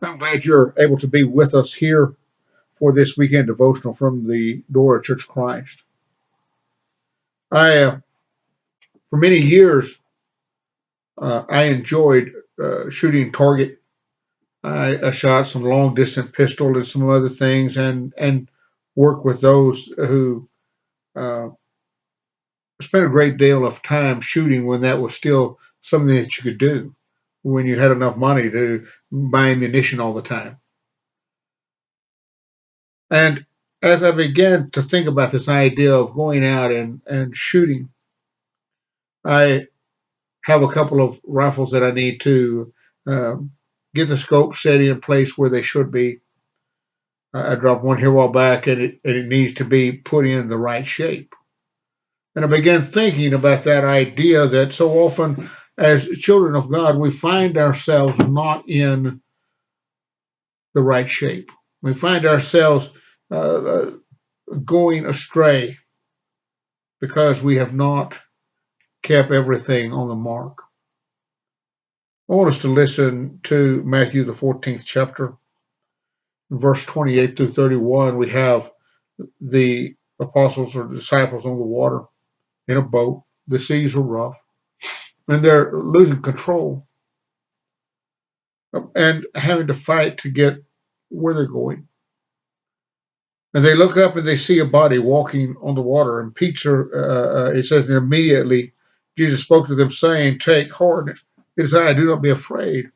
I'm glad you're able to be with us here for this weekend devotional from the Dora Church of Christ. For many years, I enjoyed shooting target. I shot some long distance pistol and some other things, and work with those who uh, spent a great deal of time shooting when that was still something that you could do, when you had enough money to buy ammunition all the time. And as I began to think about this idea of going out and shooting, I have a couple of rifles that I need to um, get the scope set in place where they should be. I dropped one here a while back, and it needs to be put in the right shape. And I began thinking about that idea that so often, as children of God, we find ourselves not in the right shape. We find ourselves uh, uh, going astray because we have not kept everything on the mark. I want us to listen to Matthew, the 14th chapter, verse 28 through 31. We have the apostles or disciples on the water in a boat. The seas are rough, and they're losing control and having to fight to get where they're going. And they look up and they see a body walking on the water. And Peter, it says, and immediately Jesus spoke to them, saying, "Take heart, it is I, do not be afraid."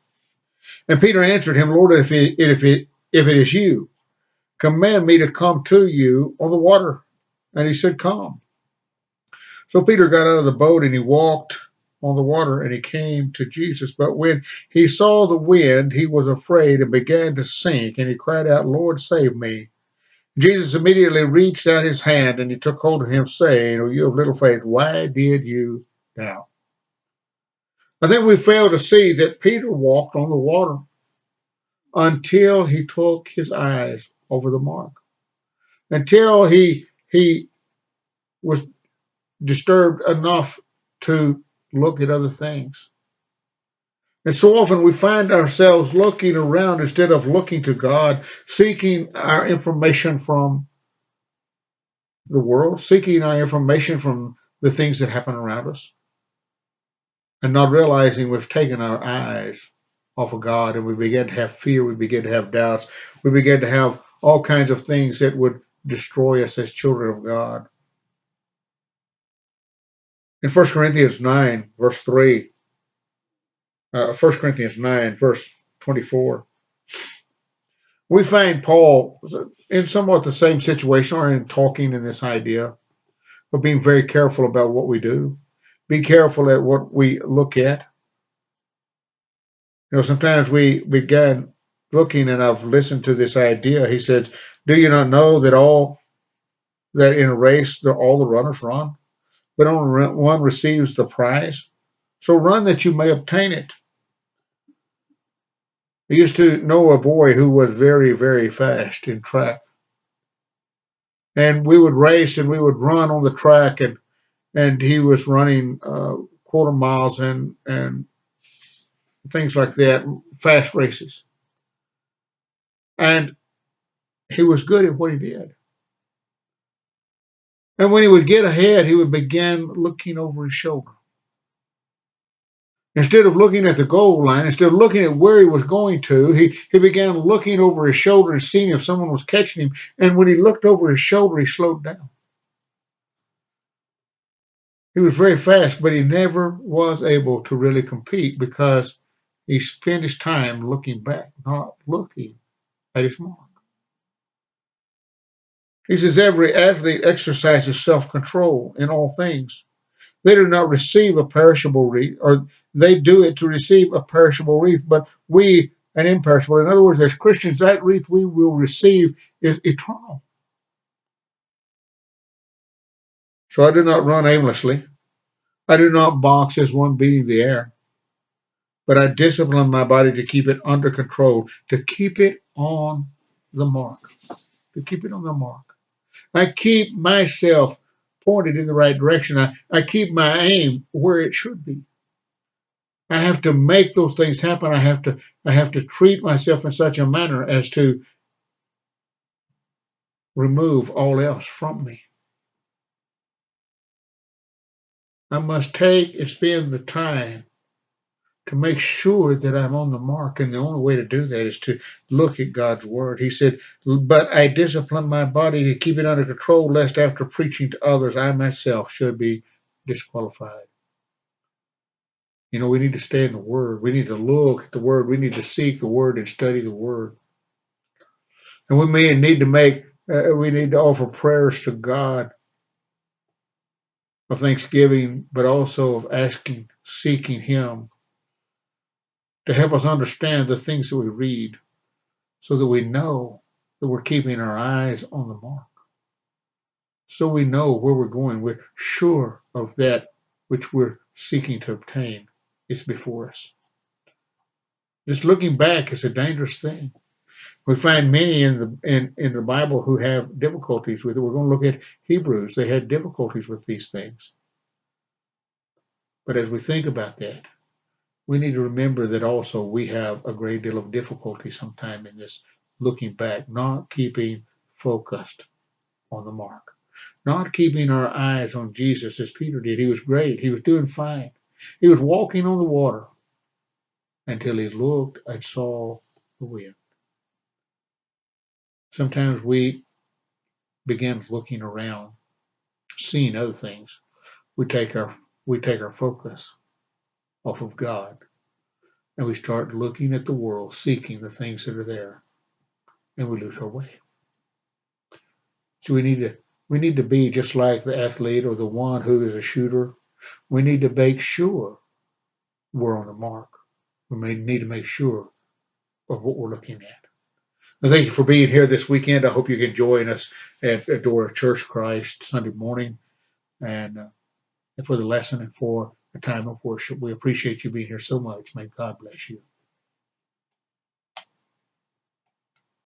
And Peter answered him, "Lord, if it is you, command me to come to you on the water." And he said, "Come." So Peter got out of the boat and he walked on the water and he came to Jesus. But when he saw the wind, he was afraid and began to sink. And he cried out, "Lord, save me." Jesus immediately reached out his hand and he took hold of him, saying, "Oh, you of little faith, why did you doubt?" I think we fail to see that Peter walked on the water until he took his eyes over the mark, until he was disturbed enough to look at other things. And so often we find ourselves looking around instead of looking to God, seeking our information from the world, seeking our information from the things that happen around us, and not realizing we've taken our eyes off of God, and we begin to have fear, we begin to have doubts, we begin to have all kinds of things that would destroy us as children of God. In 1 Corinthians 9, verse 3, 1 Corinthians 9, verse 24, we find Paul in somewhat the same situation, or in talking in this idea of being very careful about what we do. Be careful at what we look at. Sometimes we begin looking, and I've listened to this idea. He says, "Do you not know that in a race all the runners run, but only one receives the prize? So run that you may obtain it." I used to know a boy who was very, very fast in track, and we would race and we would run on the track, and he was running quarter miles and things like that, fast races, and he was good at what he did. And when he would get ahead, he would begin looking over his shoulder. Instead of looking at the goal line, instead of looking at where he was going to, he began looking over his shoulder and seeing if someone was catching him. And when he looked over his shoulder, he slowed down. He was very fast, but he never was able to really compete because he spent his time looking back, not looking at his mark. He says every athlete exercises self-control in all things. They do not receive a perishable wreath, or they do it to receive a perishable wreath, but we an imperishable. In other words, as Christians, that wreath we will receive is eternal. So I do not run aimlessly. I do not box as one beating the air, but I discipline my body to keep it under control, to keep it on the mark, to keep it on the mark. I keep myself pointed in the right direction. I keep my aim where it should be. I have to make those things happen. I have to treat myself in such a manner as to remove all else from me. I must take and spend the time to make sure that I'm on the mark. And the only way to do that is to look at God's word. He said, but I discipline my body to keep it under control, lest after preaching to others, I myself should be disqualified. We need to stay in the word. We need to look at the word. We need to seek the word and study the word. And we need to offer prayers to God of thanksgiving, but also of asking, seeking Him to help us understand the things that we read so that we know that we're keeping our eyes on the mark. So we know where we're going. We're sure of that which we're seeking to obtain is before us. Just looking back is a dangerous thing. We find many in the Bible who have difficulties with it. We're going to look at Hebrews. They had difficulties with these things. But as we think about that, we need to remember that also we have a great deal of difficulty sometime in this looking back, not keeping focused on the mark, not keeping our eyes on Jesus as Peter did. He was great. He was doing fine. He was walking on the water until he looked and saw the wind. Sometimes we begin looking around, seeing other things. We take our focus off of God and we start looking at the world, seeking the things that are there, and we lose our way. So we need to be just like the athlete or the one who is a shooter. We need to make sure we're on the mark. We may need to make sure of what we're looking at. Well, thank you for being here this weekend. I hope you can join us at Dora Church Christ Sunday morning and for the lesson and for a time of worship. We appreciate you being here so much. May God bless you.